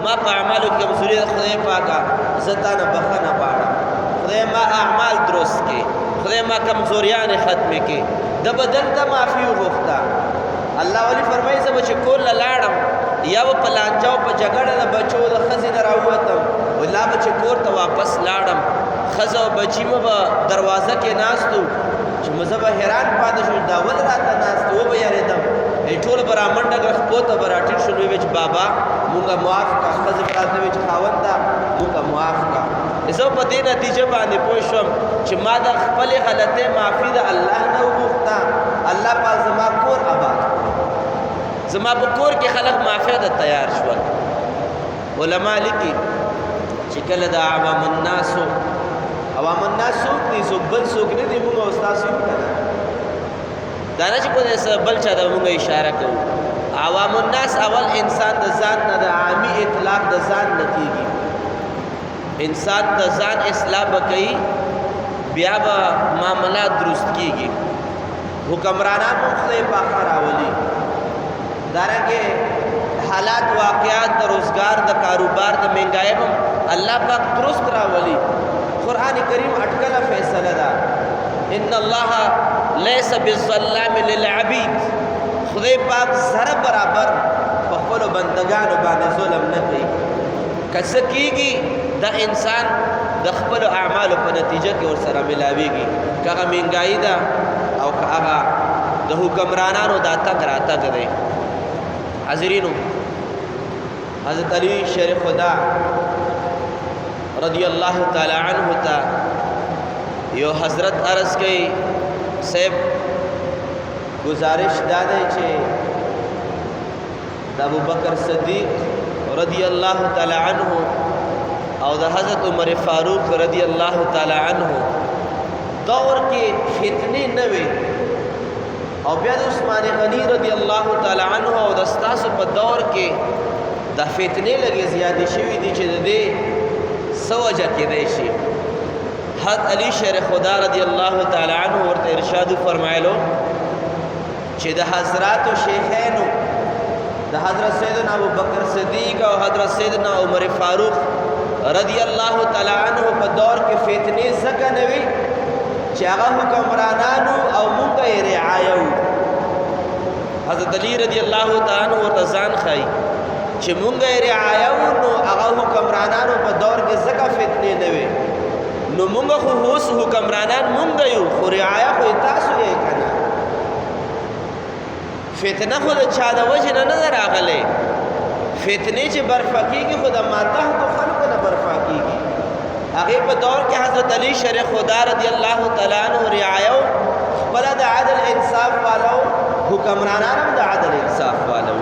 ما په اعمالو کې کمزوري ده خدای پاکه زه تا نه بخښنه غواړم خدای ما اعمال درست کړي خدای ما کمزوریانې ختمې کړي د بدن ته معافي وغوښته الله ولی فرمایي زه به چې کور له لاړم یا به په لانجه او په جګړه د بچو د ښځې نه راووتم ولا به چې کور ته واپس لاړم ښځه او بچي مې به دروازه کې ناست وو چې زه به حیران پاتې شوم دا ولې راته ناست وبه یارېدم ټول به رامنډه کړه خپو ته به راټیټ شول ویې چې بابا مونږه معاف کړه ښځې به راته ویې چې خاونده مونږه معاف کړه زه په دې نتیجه باندې پوه شوم چې ما د خپلې غلطۍ معافي د الله نه وغوښته الله پاک زما کور آباد زما په کور کې خلک معافیه ته تیار شول علما لیکي چې کله د عوام الناسو څوک دي څوک بل څوک نه دي مونږ او ستاسو یو که نه دا نه چې کوی بل چا ته مونږ اشاره کوو عوام الناس اول انسان د ځان نه د عامي اطلاق د ځان نه کېږي انسان د ځان اصلاح به کوي بیا به معاملات درست کېږي حکمرانان هم خدای پاک راولي دارنګې حالات واقعات د روزګار د کاروبار د مهنګایۍ هم الله پاک درست راولي قرآن کریم اٹکله فیصله ده ان الله لیس بالظلام للعبید خدای پاک ذره برابر په خپلو بندګانو باندې ظلم نه کوي که څه کېږي دا انسان د خپلو اعمالو په نتیجه کې ورسره ملاویږي که هغه مهنګایي ده او که هغه د حکمرانانو دا تګ راتګ دی حاضرینو حضرت علی شیر خدا رضی اللہ تعالی عنہ تا یو حضرت عرض کئی صاحب گزارش داده چې د ابو بکر صدیق رضی اللہ تعالی عنہ او د حضرت عمر فاروق رضی اللہ تعالی عنہ دور کې فتنې نه وي او بیا د عثمان غنی رضی اللہ تعالی عنہ او د ستاسو په دور کې د فتنې لږې زیاتې شوي دي چې د دې څه وجه کېدی شي حضرت علی شیر خدا رضی اللہ تعالی عنہ ورته ارشاد فرمایلو چې د حضرات شیخینو د حضرت سیدنا ابو بکر صدیق او حضرت سیدنا عمر فاروق رضی اللہ تعالی عنہ په دور کې فتنې ځکه نه وي چې هغه حکمرانانو او مونږ یې رعایه وو حضرت علی رضی اللہ تعالی عنہ ورته ځان ښایي چې مونږ یې رعایه وو نو هغه حکمرانانو په دور کې ځکه فتنې نه وي نو مونږ خو اوس حکمرانان مونږ یو خو رعایه خو تاسو یې که نه فتنه خو د چا د وجې نه ده راغلی فتنې چې برپا کېږي خو د ماتحتو خلکو نه برپا کېږي هغې په دور کې حضرت علی شیر خدا رضی اللہ تعالی عنہ رعایه خپله د عدل انصاف والو حکمرانان هم د عدل انصاف والو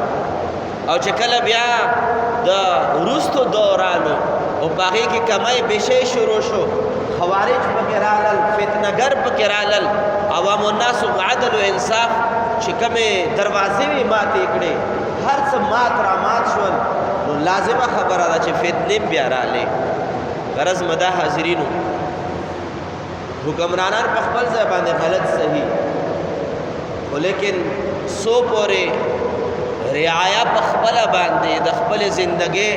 او چې کله بیا د وروستو دورانو او په هغې کې کمی بیشۍ شروع شو خوارج پکې رالل فتنهګر پکې رالل عوام الناسو عدل و انصاف چې کومې دروازې وې ماتې کړې هر څه مات را مات شول نو لازمه خبره ده چې فتنې بیا رالې غرض مده حاضرینو حکمرانان په خپل ځای باندې غلط صحیح خو لیکن سو پورې رعایا په خپله باندې د خپلې زندګۍ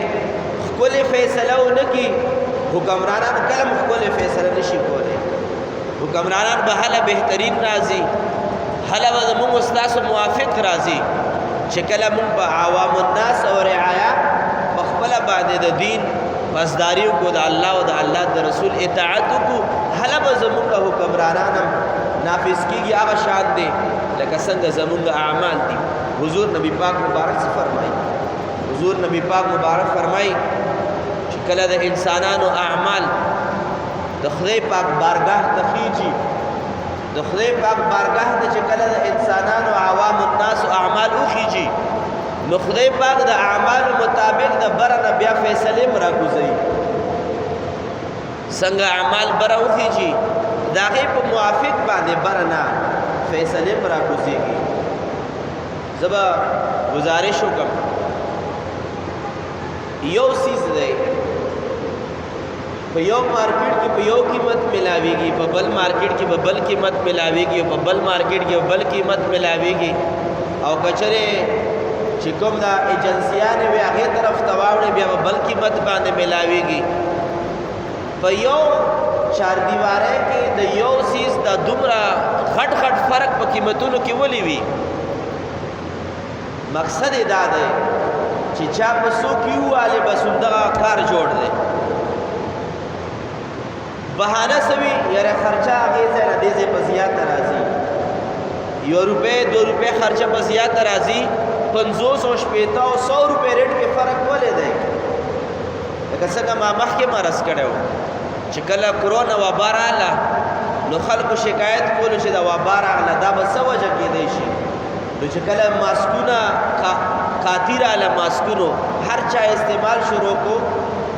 ښکلې فیصله ونه کړي حکمرانان کله هم ښکلې فیصله نشي کولی حکمرانان به هله بهترین راځي هله به زمونږ ستاسو موافق راځي چې کله مونږ په عوام الناس او رعایا په خپله باندې د دین پاسداري وکړو د الله او د الله د رسول اطاعت وکړو هله به زمونږ حکمرانان هم نافظ کېږي هغه شان دی لکه څنګه زمونږ اعمال دي حضور نبی پاک مبارک څه فرمایي حضور نبی پاک مبارک فرمایي چې کله د انسانانو اعمال د خدای پاک بارگاه ته خیږي د خدای پاک بارگاه ته چې کله د انسانانو عوام الناس اعمال وخیږي نو خدای پاک د اعمالو مطابق د بره نه بیا فیصلې هم راکوزوي څنګه اعمال بره وخیږي د هغې په موافق باندې بره نه فیصلې هم راکوزېږي زه به گزارش وکړم یو څیز دی په یو مارکیټ کې په یو قیمت ملاویږي په بل مارکیټ کې په بل قیمت ملاویږي او په بل مارکیټ کې په بل قیمت ملاویږي او کچره چې کوم دا ایجنسیانې وي هغې طرف ته واوړې بیا به بل قیمت باندې ملاویږي په یو چار دیواره کې د یو سیز د دومره غټ غټ فرق په قیمتونو کې ولې وي مقصد دا دی چې چا په سو کې واله بس دغه کار جوړ دی بهانه سوي یاره خرچه هغه ځای نه دی په زیات راځي یو روپے 2 روپے خرچه په زیات راځي 500 او 100 روپے ریټ کې فرق ولې دی لکه څنګه ما مخکې مرز کړو چې کله کرونا وبا راغله نو خلکو شکایت کولو چې دا وبا راغله دا به څه وجه کېدی شي نو چې کله ماسکونه قاطی راغله ماسکونو هر چا استعمال شروع کو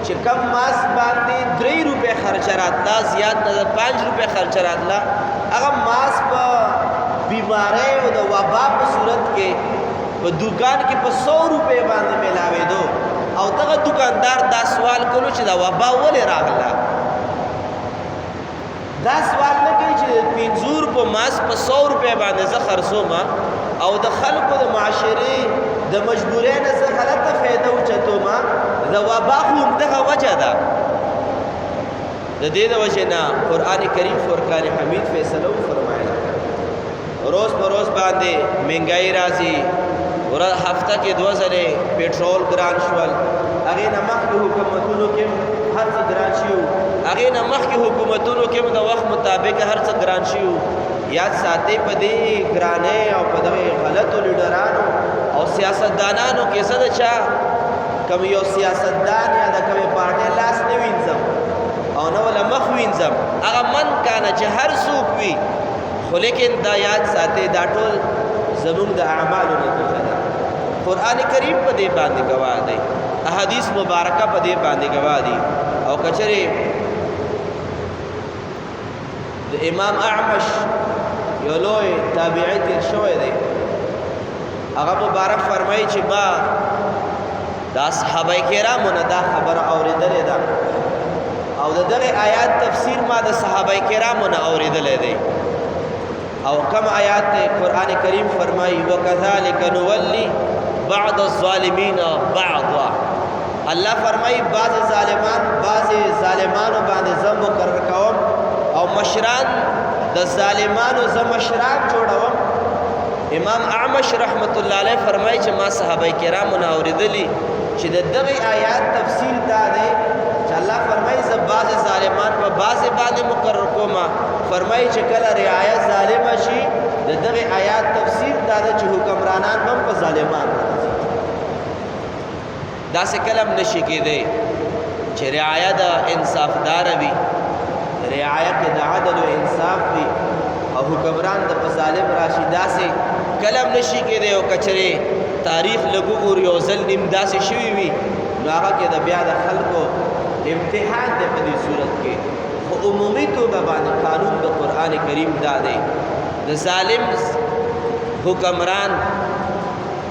چې کم ماسک باندې 3 روپے خرچه راتله زیات نه 5 روپے خرچه راتله هغه ماسک په بیماری او د وبا په صورت کې په دکان کې په 100 روپے باندې ملاوېدو او دغه دکاندار دا سوال کولو چې دا وبا ولې راغله دا سوال نه کوي چې 50 په ماسک په 100 روپے باندې زه خرڅوم او د خلکو د معاشري د مجبورۍ نه زه غلطه فایده اوچتوم د وبا خو همدغه وجه ده د دې د وجه نه قرآن کریم فرقان حمید فیصله فرمایله روز په روز باندې مهنګای راځي هفته کې 2 ځله پټرول ګران شول هغې نه مخکې حکومتونو کې هر څه ګران شي هغې نه مخکې حکومتونو کې د وخت مطابق هر څه ګران شي یاد ساتئ په دې ګرانۍ او په دغه غلطو لیډرانو او سیاستدانانو کې څه ده چا کوم یو سیاستدان یا د کومې پارټۍ لاس نه وینځم او نه ولا مخ وینځم هغه من کانه چې هر څوک وي خو لیکن دا یاد ساتئ دا ټول زمونږ د اعمالو نتیجه ده قرآن کریم په دې باندې گواه دی احادیث مبارکه په دې باندې گواه دي او کچره د امام اعمش یو لوی تابعی تیر شوی دی هغه مبارک فرمایي چې ما د صحابه کرامو نه دا خبره اورېدلې ده او د دغه آیات تفسیر ما د صحابه کرامو نه اورېدلې دی او کم آیات قرآن کریم فرمایي وکذالک نولی بعض الظالمین بعضا الله فرمایي بعض ظالمانو باندې زم مقرر کوم او مشران د ظالمانو زم مشران جوړوم امام اعمش رحمت الله علیه فرمایي چې ما صحابه کرامو نه اوریدلی چې د دغه آیات تفصیل دا دی چې الله فرمایي ز بعض ظالمان په بعض باندې مقرر کوم فرمایي چې کله رعایت ظالم شي د دغه آیات تفسیر دا د چې حکمرانان هم په ظالمان راځي دا څه کلم نشي کېدی چې رعایت انصافدار وي رعایت د عدل او انصاف وي او حکمران د په ظالم راشي دا څه کلم نشي کېدی او کچره تاریخ لګو ګور یو ځل نیم داسې شوي وي نو هغه کې د بیا د خلکو امتحان دی په دې صورت کې خو عمومي توګه باندې قانون د قرآن کریم دا دی د ظالم حکمران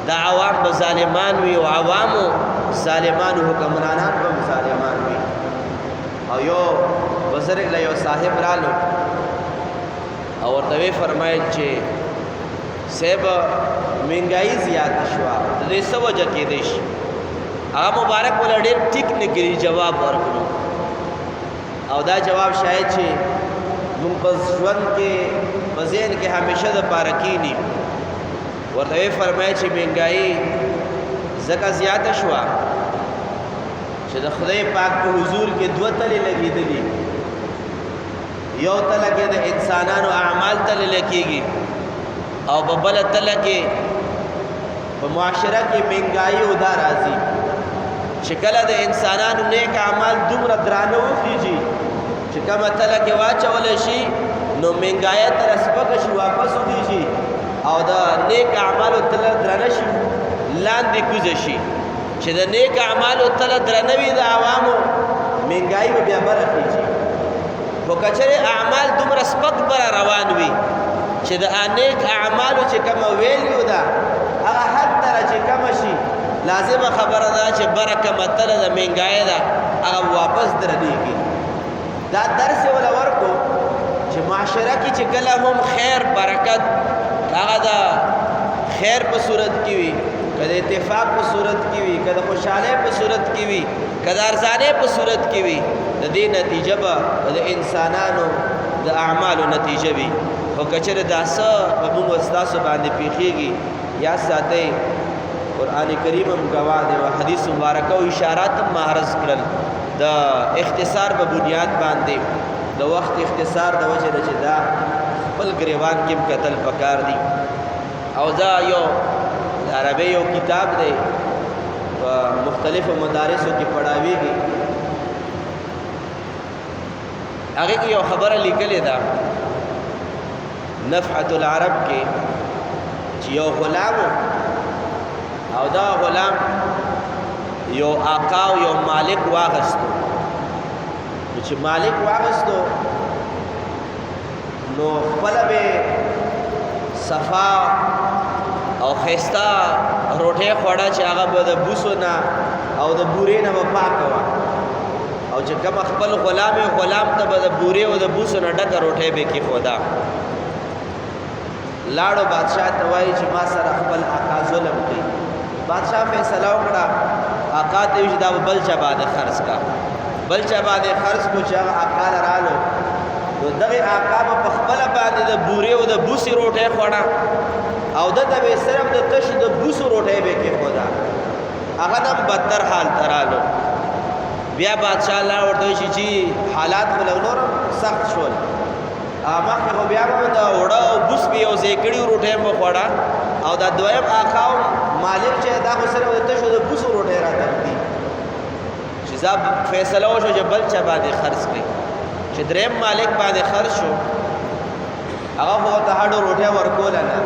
د عوام به ظالمان وي او عوامو ظالمانو حکمرانان به ظالمان وي او یو بزرګ له یو صاحب رالو او ورته وی فرمایل چې صاحب مهنګای زیات شوه د دې څه وجه کېدی شي هغه مبارک ولا ډېر ټیک نګري جواب ورکړو او دا جواب شاید چې موږ په ژوند کې په ذهن کې همیشه د پاره کینی ورته وی فرمایي چې مهنګای زکه زیاته شوه چې د خدای پاک په حضور کې 2 تلې لګېدلې یو تله کې د انسانانو اعمال تلې لګېږي او په بله تله کې په معاشره کې مهنګایي او دا راځي چې کله د انسانانو نیک اعمال دومره درانه وخیږي چې کومه تله کې واچولی شي نو مهنګایه تر سپکه شي واپس وخیږي او د نیک اعمالو تله درانه شي لاندې کوزه شي چې د نیک اعمالو تله درانه وي د عوامو مهنګایي به بیا بره خیږي خو کچرې اعمال دومره سپک بره روان وي چې د نیک اعمالو چې کومه ویلیو ده هغه حد تره چې کمه شي لازمه خبره ده چې بره کومه تله د مهنګایي ده هغه واپس درنېږي دا درس یې وله ورکو چې معاشره کې چې کله هم خیر برکت هغه د خیر په صورت کې وي که کله اتفاق په صورت کې وي کله خوشاله په صورت کې وي کله ارزانه په صورت کې وي د دې نتیجه به د انسانانو د اعمالو نتیجه وي او کچره داسه په موږ استاسو باندې پیخيږي یا ساتي قران کریم هم گواه دی او حدیث مبارکه او اشارات هم معرض کړل د اختصار په بنیاد باندې د وخت اختصار د وجه د جدا خپل گریوان کې قتل پکار دي او دا یو عربی یو کتاب دی په مختلفو مدارسو کې پڑھاویږي هغه کې یو خبره لیکلې ده نفحة العرب کې چې یو غلام او دا غلام یو آقا او یو مالک واغستو چې مالک واغستو نو خپل به صفا او خيستا روټه خوړه چې هغه به د بوسو نه او د بورې نه پاکه وا او چې کوم خپل غلام ته به د بورې او د بوسو نه ډکه روټه به کې خدا لاړو بادشاہ ته وایي چې ما سره خپل آقا ظلم کوي بادشاہ فیصله وکړه آقا ته ویل دا بل چا باندې خرڅ کا بل چا باندې خرڅ کو چې آقا لرالو نو دغه آقا په خپل باندې د بورې او د بوسي روټه خوړه او دته به صرف د تش د بوسو روټه به کې خدا هغه د بدتر حال ترالو بیا بادشاہ الله ورته شي چې حالات ولور سخت شول اما خو بیا به دا وړه او بوس به او زیکړی روټه مو خوړه او دا دویم آقا مالک چې دا خو صرف د تش د بوسو روټه راته دي چې ځاب فیصله وشو چې بل چا باندې خرڅ کړي چې دریم مالک باندې خرڅ شو هغه هو ته هډو روټه ورکول نه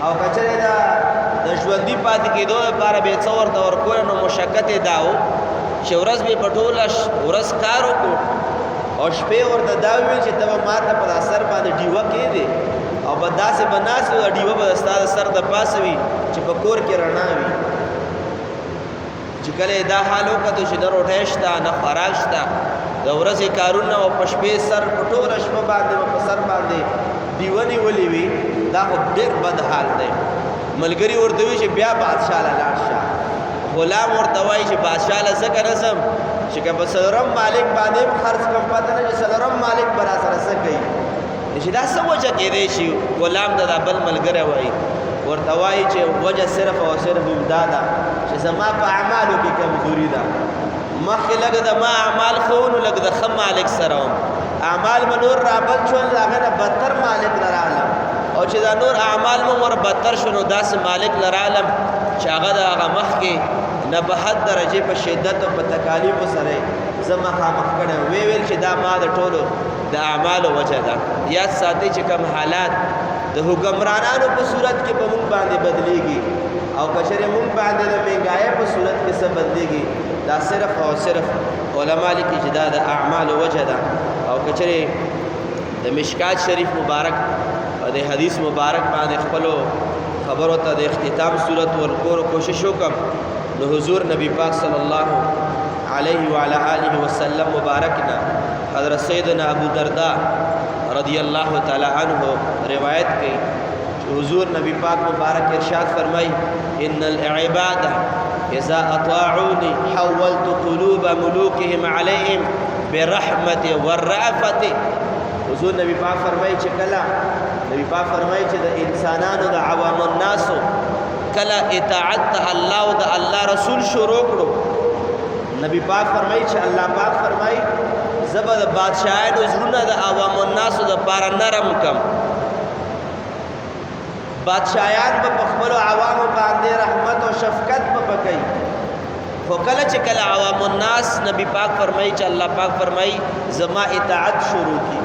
او کچره دا د ژوندۍ پاتې کېدو لپاره به څور ته ورکول نو مشقت داو چې ورځ به پټول ورځ کار وکړو او شپې ورته دا وی چې تبه ماته په اثر باندې ډیوه کې دي او بداسه بناس او ډیوه به ستاسو سر د پاسه وي چې په کور کې رڼا وي چې کله دا حال وکړو چې د روټېشتا نه خراجتا د ورځې کارونه او پښپې سر پټول شپه باندې په سر باندې دیونی ولي وي دا ډېر بد حال دی ملګری ورته وی چې بیا بادشاہ لاړ شه غلام ورته وای چې بادشاہ له څه رسم چې په سلورم مالک باندې خرڅ کم پته نه چې سلورم مالک برا سره څه کوي چې دا څه وجه کې دی چې غلام د بل ملګری وای ورته وای چې وجه صرف او صرف امدادا چې زما په اعمالو کې کمزوري ده مخکې لګ د ما اعمال خونو لګ د خم مالک سره اعمال منور رابط شول هغه نه بدتر مالک لرالم او چې دا نور اعمال مو ور بدتر شنو داس مالک لرالم چې هغه د هغه مخ کې نه به حد درجه په شدت او په تکالیف سره زما خامخ کړه ویل چې دا ما د ټولو د اعمال وجه ده یا ساتي چې کوم حالات د حکمرانانو په صورت کې په مونږ باندې بدليږي او کچره مونږ باندې د مهنګای په صورت کې څه بدليږي دا صرف او صرف علما لیکي چې دا د اعمال وجه ده او کچره د مشکات شریف مبارک او د حدیث مبارک باندې خپل خبرو ته د اختتام صورت ورکور کوشش وکم نو حضور نبی پاک صلی الله علیه و علی آله وسلم مبارکنا حضرت سیدنا ابو درداء رضی اللہ تعالی عنہ روایت کی حضور نبی پاک مبارک ارشاد فرمائی ان العباد اذا اطاعوني حولت قلوب ملوكهم عليهم برحمت والرأفت حضور نبی پاک فرمائی چې کلا نبی پاک فرمائی چې د انسانانو د عوام الناس کلا اطاعت الله او د الله رسول شروع کړو نبی پاک فرمائی چې الله پاک فرمائی زبر بادشاہانو زړونه د عوام الناس د پاره نرم کم بادشاہان په خپل عوام باندې رحمت او شفقت په پکې خو کله چې کله عوام الناس نبی پاک فرمایي چې الله پاک فرمایي زما اطاعت شروع کی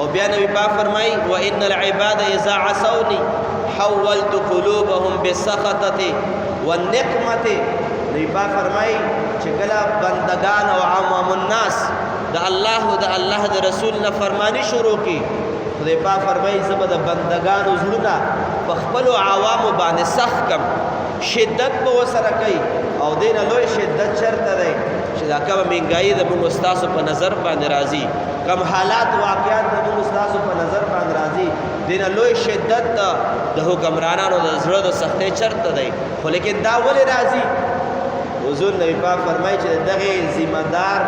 او بیا نبی پاک فرمایي وان العباد اذا عصوني حولت قلوبهم بالسخطه والنقمه نبی پاک فرمایي چې کله بندگان او عوام الناس د الله او د الله د رسول نه فرمانی شروع کی خدای پاک فرمایي زما د بندگانو زړونه په خپل عوام باندې سخت کم شدت به وسره کوي او دین لوی شدت چرته دی چې دا کومه مهنګایي د موږ استاسو په نظر باندې راځي، کم حالات واقعات د موږ استاسو په نظر باندې راځي، دینه لوی شدت د حکمرانانو د زړه د سختۍ چرته دی، خو لیکن دا ولې راځي؟ حضور نبی پاک فرمایي چې دغه ذمہ دار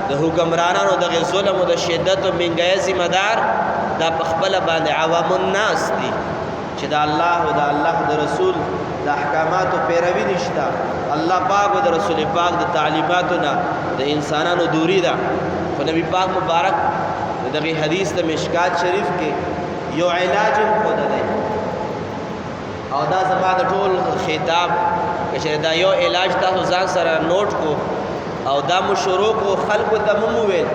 د حکمرانانو دغه ظلم او د شدت او مهنګایي ذمہ دار دا په خپل باندې عوام الناس دي چې د الله او د الله د رسول د احکاماتو پیروي نشته، الله پاک او د رسول پاک د تعلیماتو نه د انسانانو دوری ده. خو نبی پاک مبارک دغه حدیث د مشکات شریف کې یو علاج خود دی، او دا زما د ټول خطاب چې دا یو علاج تاسو ځان سره نوٹ کو او دا مو شروع کو خلکو ته مو ویل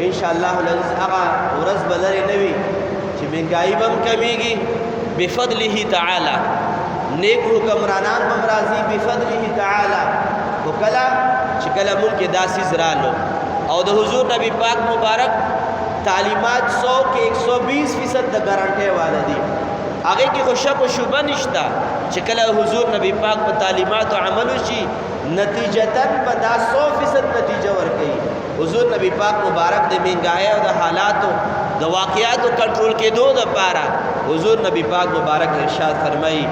ان شاء الله العزیز هغه ورځ بلری نوي چې مهنګایي بم کمیږي بفضله تعالی، نیک حکمرانان بم راځي بفضله تعالی. خو کله چې کله ملک داسې زرالو او د حضور نبی پاک مبارک تعلیمات 100 کې 120% د ګارانټي والا دي، هغه کې خو شک او شبهه نشته چې کله حضور نبی پاک په تعلیمات عمل وشي نتیجتاً په دا 100% نتیجه ورکړي. حضور نبی پاک مبارک د مهنګایي او د حالاتو د واقعاتو کنټرول کېدو لپاره حضور نبی پاک مبارک ارشاد فرمایي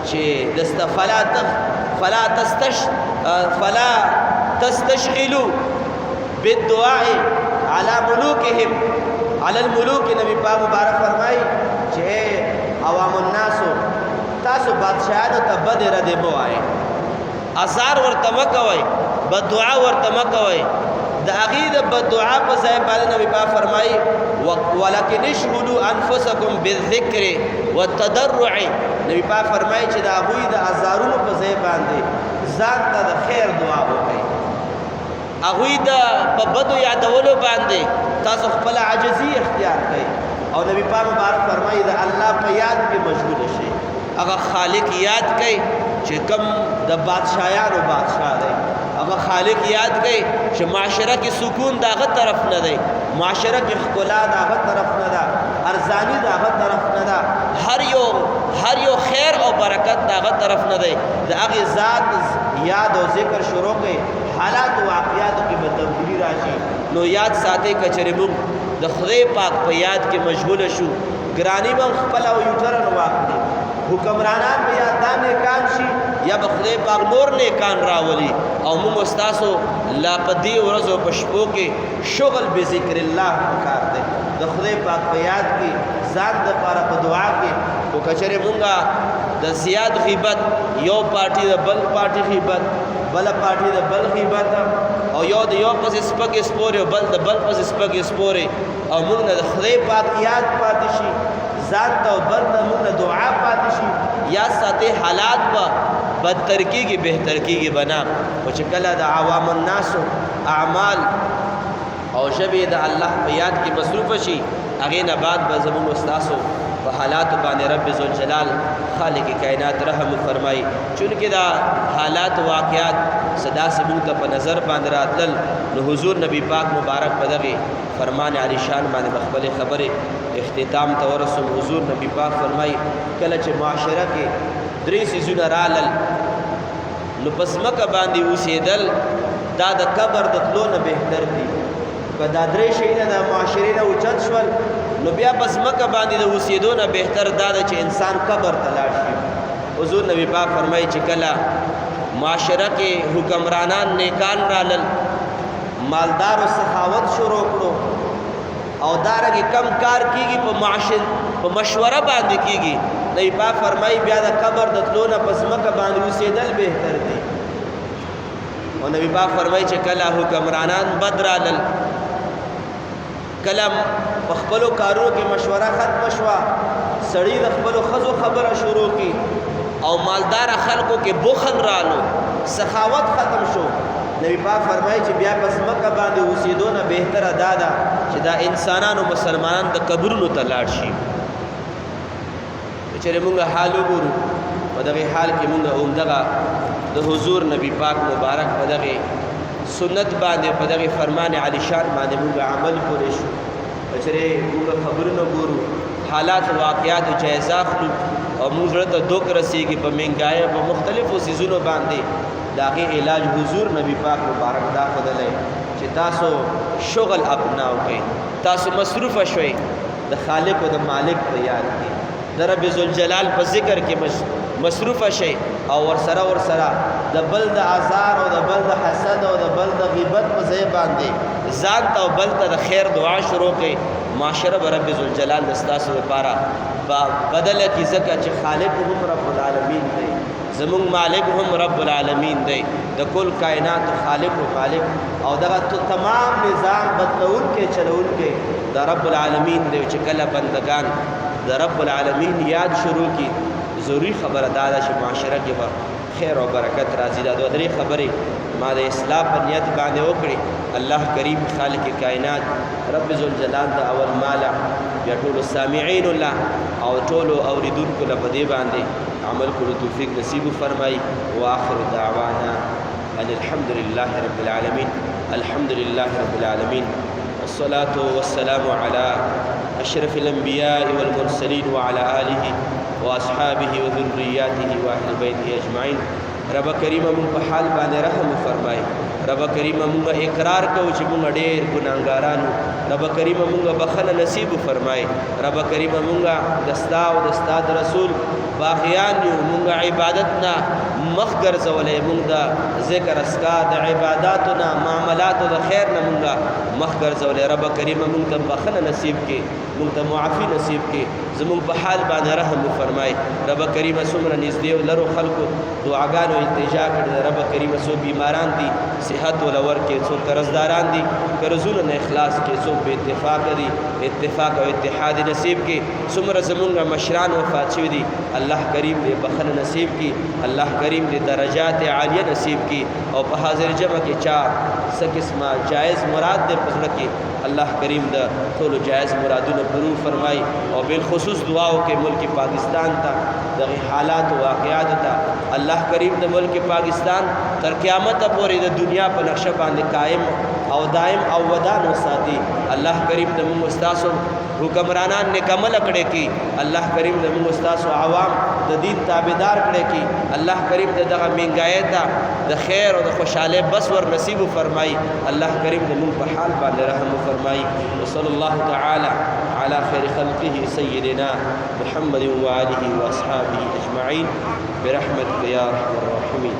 چې فلا تستشغلوا بالدعاء على ملوکهم على الملوک. نبی پاک مبارک فرمایي چې عوام الناسو تاسو بادشاہانو ته بد ردې مه وایئ، ازار ورته مه کوئ، بددعا ورته مه کوئ. د هغې د بددعا په ځای باندې نبي پاک فرمایي ولکن اشغلوا انفسکم بالذکر والتضرع. نبي پاک فرمایي چې د هغوی د ازارونو په ځای باندې ځان ته د خیر دعا وکړئ، هغوی د په بدو یادولو باندې تاسو خپل عاجزي اختیار کړئ. او نبی پاک مبارک فرمایي د الله په یاد کې مشغول شئ، هغه خالق یاد کړئ چې کوم د بادشاہانو بادشاہ دی، هغه خالق یاد کړئ چې معاشره کې سکون د هغه طرف نه دی، معاشره کې ښکلا د هغه طرف نه ده، ارزاني د هغه طرف نه ده، هر یو خیر او برکت د هغه طرف نه دی. د هغې ذات یاد او ذکر شروع کړئ، حالات او واقعاتو کې به تبدیلي راشي. نو یاد ساتئ که چېرې موږ د خدای پاک په یاد کې مشغوله شو، ګراني به خپله او یوټرن واخلي، حکمرانان به یا دا نیکان شي یا به خدای پاک نور نیکان راولي، او موږ ستاسو لا په دې ورځو په شپو کې شغل به ذکر الله پکار دی، د خدای پاک په یاد کې ځان دپاره په دعا کې. خو که چېرې مونږه د زیات غیبت، یو پارټي د بل پارټي غیبت، بله پارټي د بل غیبت، او یو د یو پسې سپکې سپورې او بل د بل پسې سپکې سپورې، او موږ نه د خدای پاک یاد پاتې شي، ذات ته او بل ته موږ نه دعا پاتې شي، یاد ساتئ حالات به بدتر کېږي بهتر کېږي به نه. خو چې کله د عوام الناسو اعمال او ژبې د الله په یاد کې مصروفه شي، هغې نه بعد به زموږ ستاسو په حالاتو باندې رب ذوالجلال خالق کائنات رحم فرمایي. چونکې دا حالات واقعات صدا سے موږ ته په نظر باندې راتلل، نو حضور نبی پاک مبارک په دغې فرمان علی شان باندې به خپلې خبرې اختتام ته ورسوم. حضور نبی پاک فرمایي کله چې معاشره کې درې څیزونه رالل، نو په ځمکه باندې اوسېدل دا د قبر د تلو نه بهتر دي. که دا درې شیونه د معاشرې نه اوچت شول، نو بیا په ځمکه باندې د اوسېدو نه بهتر دا ده چې انسان قبر ته لاړ شي. حضور نبی پاک فرمایي چې کله معاشره کې حکمرانان نیکان رالل، مالدارو سخاوت شروع کړو، او دارنګې کم کار کېږي په مشوره باندې کېږي، نبی پاک فرمایي بیا د قبر د تلو نه په ځمکه باندې اوسېدل بهتر دي. او نبی پاک فرمایي چې کله حکمرانان بد رالل، کله په خپلو کارونو کې مشوره ختمه شوه، سړي د خپلو ښځو خبره شروع کړي، او مالداره خلکو کې بخل رالو، سخاوت ختم شو، نبی پاک فرمایي چې بیا په ځمکه باندې اوسېدو نه بهتره دا ده چې دا انسانانو مسلمانان د قبرونو ته لاړ شي. چېرې مونږ حال وګورو، په دغې حال کې مونږ همدغه د حضور نبی پاک مبارک په دغې سنت باندې په دغې فرمان علی شان باندې مونږ عمل کولی شو. چېرې مونږ خبرونه ګورو، حالات واقعاتو جایزه اخلو، او مونږ زړه ته دوک رسېږي په مهنګایۍ په مختلفو څیزونو باندې، داغه علاج حضور نبی پاک مبارک دا خدای چې تاسو شغل اپناو کې تاسو مصروف شوي د خالق او د مالک په یاد کې د رب ذوالجلال په ذکر کې مصروف شي او ورسره د بل د آزار او د بل د حسد او د بل د غیبت په ځای باندې ځان ته او بل ته د خیر دعا شروع کړئ معاشره به رب ذوالجلال دستاسو لپاره بدله کی ځکه چې خالق هم رب العالمین دی زمون مالک هم رب العالمین دی د کل کائنات خالق او مالک او دغه تمام نظام بدلون کې چلون کې د رب العالمین دی چې کله بندگان د رب العالمین یاد شروع کی ضروری خبره دا ده چې معاشره کې به خیر او برکت راځي دا درې خبرې ما د اصلاح په نیت باندې وکړي الله کریم خالق کائنات رب ذوالجلال د اول مالا یا ټول السامعين الله او ټول اوریدونکو له دې باندې عمل کولو توفیق نصیب فرمایي واخر دعوانا ان الحمد لله رب العالمين الحمد لله رب العالمين والصلاة والسلام على أشرف الأنبياء والمرسلين وعلى آله وأصحابه وذرياته وأهل بيته أجمعين رب کریم مونږ په حال باندې رحم فرمایي رب کریم مونږ اقرار کوو چې مونږ ډېر ګناهګاران رب کریم مونږ بخنه نصیب فرمایي رب کریم مونږ دستا او دستا رسول باغیان یو مونږ عبادتنا مخ ګرځولې مونږ د ذکر اسکار د عبادتنا معاملات د خیر نه مونږ مخ ګرځولې رب کریم مونږ ته بخنه نصیب کې مونږ ته معافي نصیب کې زموږ په حال باندې رحم فرمایي رب کریم څومره نږدې او لرو خلکو دعاګانو التجا کړي رب کریم څو بیماران دي صحت ولور کې څو قرضداران دي قرضونو نه اخلاص کې څو به اتفاق دي اتفاق او اتحاد نصیب کې څومره زموږ مشران وفات شوي دي الله کریم دې بخنه نصیب کې الله کریم دې درجات عالیه نصیب کې او په حاضر جمع کې چا څه قسمه جائز مراد دې پزړه کې الله کریم دا ټول جائز مرادونه پرو فرمای او بالخصوص دعاو کې ملک پاکستان ته دغه حالات او واقعات ته الله کریم د ملک پاکستان تر قیامت پورې د دنیا په نقشه باندې قائم او دائم او ودان وساتي الله کریم د موږ استادو حکمرانان نکمل کړي کی الله کریم د موږ استادو عوام د دین تابعدار کړي کی الله کریم دغه منګای ته د خیر او د خوشاله بس ور نصیب فرمای الله کریم د موږ په حال باندې رحم فرمای وصلی الله تعالی على خير خلقه سيدنا محمد وآله وأصحابه أجمعين برحمتك يا أرحم الراحمين.